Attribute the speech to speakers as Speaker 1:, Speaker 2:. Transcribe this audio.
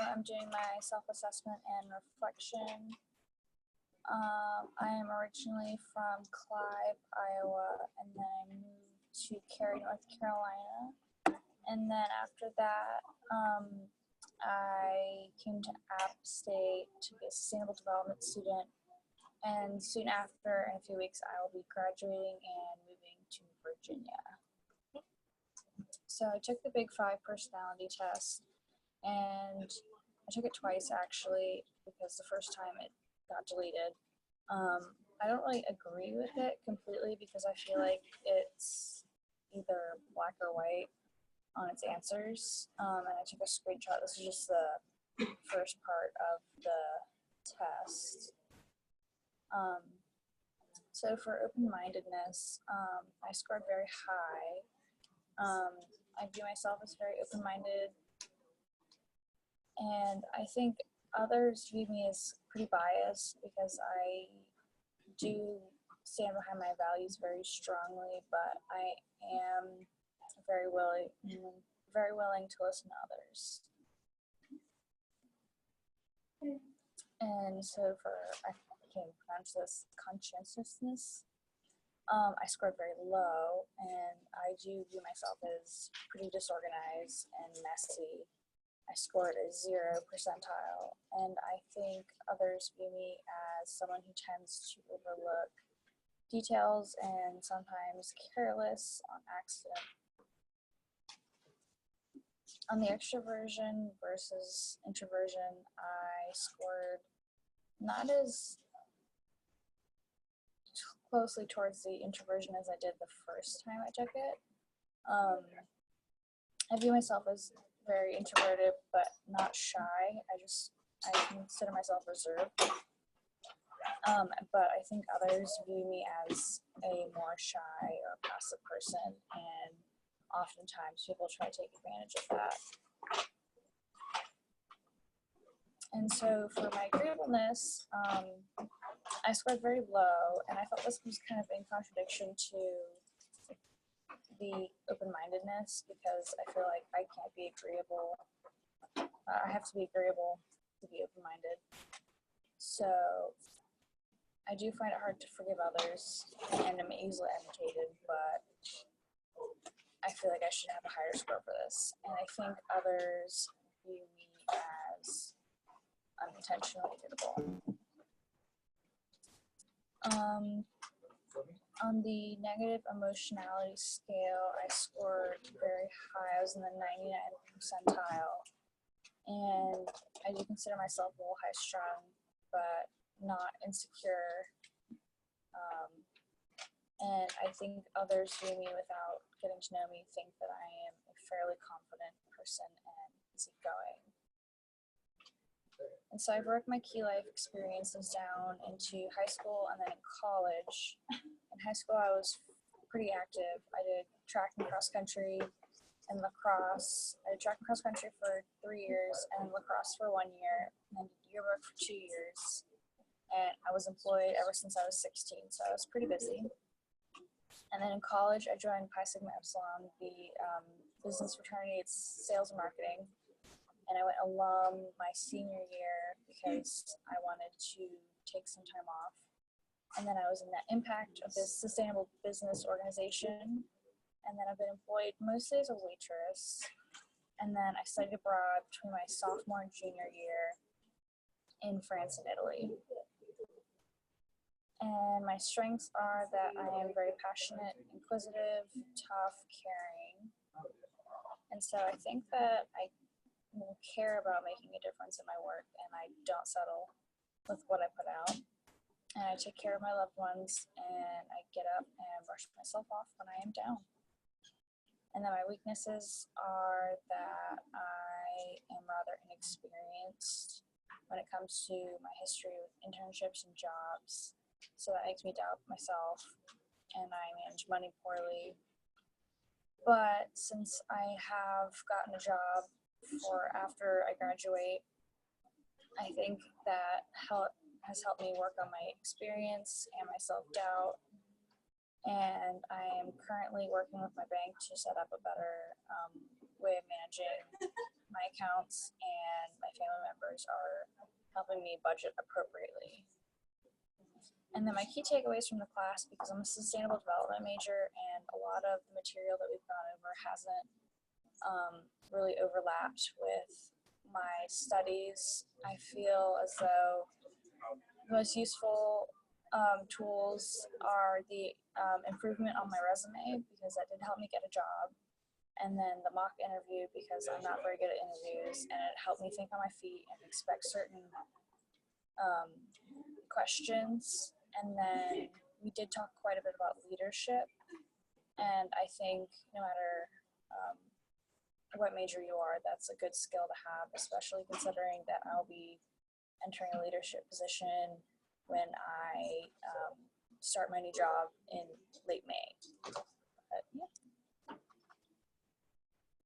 Speaker 1: I'm doing my self-assessment and reflection. I am originally from Clive, Iowa, and then I moved to Cary, North Carolina. And then after that, I came to App State to be a sustainable development student. And soon after, in a few weeks, I will be graduating and moving to Virginia. So I took the Big Five personality test, and I took it twice actually, because the first time it got deleted. I don't really agree with it completely because I feel like it's either black or white on its answers. And I took a screenshot. This is just the first part of the test. So for open-mindedness, I scored very high. I view myself as very open-minded, and I think others view me as pretty biased because I do stand behind my values very strongly, but I am very willing to listen to others. And so I can't pronounce this, conscientiousness, I scored very low, and I do view myself as pretty disorganized and messy. I scored a 0 percentile, and I think others view me as someone who tends to overlook details and sometimes careless on accident. On the extroversion versus introversion, I scored not as closely towards the introversion as I did the first time I took it. I view myself as very introverted, but not shy. I consider myself reserved. But I think others view me as a more shy or passive person, and oftentimes people try to take advantage of that. And so for my agreeableness, I scored very low, and I thought this was kind of in contradiction to the open-mindedness, because I feel like I can't be agreeable. I have to be agreeable to be open-minded. So I do find it hard to forgive others, and I'm easily agitated, but I feel like I should have a higher score for this. And I think others view me as unintentionally irritable. On the negative emotionality scale, I scored very high. I was in the 99th percentile, and I do consider myself a little high-strung, but not insecure. And I think others view me without getting to know me think that I am a fairly confident person and easygoing. And so I broke my key life experiences down into high school and then in college. In high school, I was pretty active. I did track and cross country and lacrosse. I did track and cross country for 3 years and lacrosse for 1 year, and then did yearbook for 2 years. And I was employed ever since I was 16, so I was pretty busy. And then in college, I joined Pi Sigma Epsilon, the business fraternity. It's sales and marketing. And I went alum my senior year because I wanted to take some time off. And then I was in that Impact, of this sustainable business organization. And then I've been employed mostly as a waitress. And then I studied abroad between my sophomore and junior year in France and Italy. And my strengths are that I am very passionate, inquisitive, tough, caring. And so I think that I care about making a difference in my work, and I don't settle with what I put out. And I take care of my loved ones, and I get up and brush myself off when I am down. And then my weaknesses are that I am rather inexperienced when it comes to my history with internships and jobs. So that makes me doubt myself, and I manage money poorly. But since I have gotten a job for after I graduate, I think that has helped me work on my experience and my self-doubt. And I am currently working with my bank to set up a better way of managing my accounts and my family members are helping me budget appropriately. And then my key takeaways from the class, because I'm a sustainable development major and a lot of the material that we've gone over hasn't really overlapped with my studies. I feel as though the most useful tools are the improvement on my resume, because that did help me get a job, and then the mock interview, because I'm not very good at interviews, and it helped me think on my feet and expect certain questions. And then we did talk quite a bit about leadership, and I think no matter what major you are, that's a good skill to have, especially considering that I'll be entering a leadership position when I start my new job in late May. But, yeah.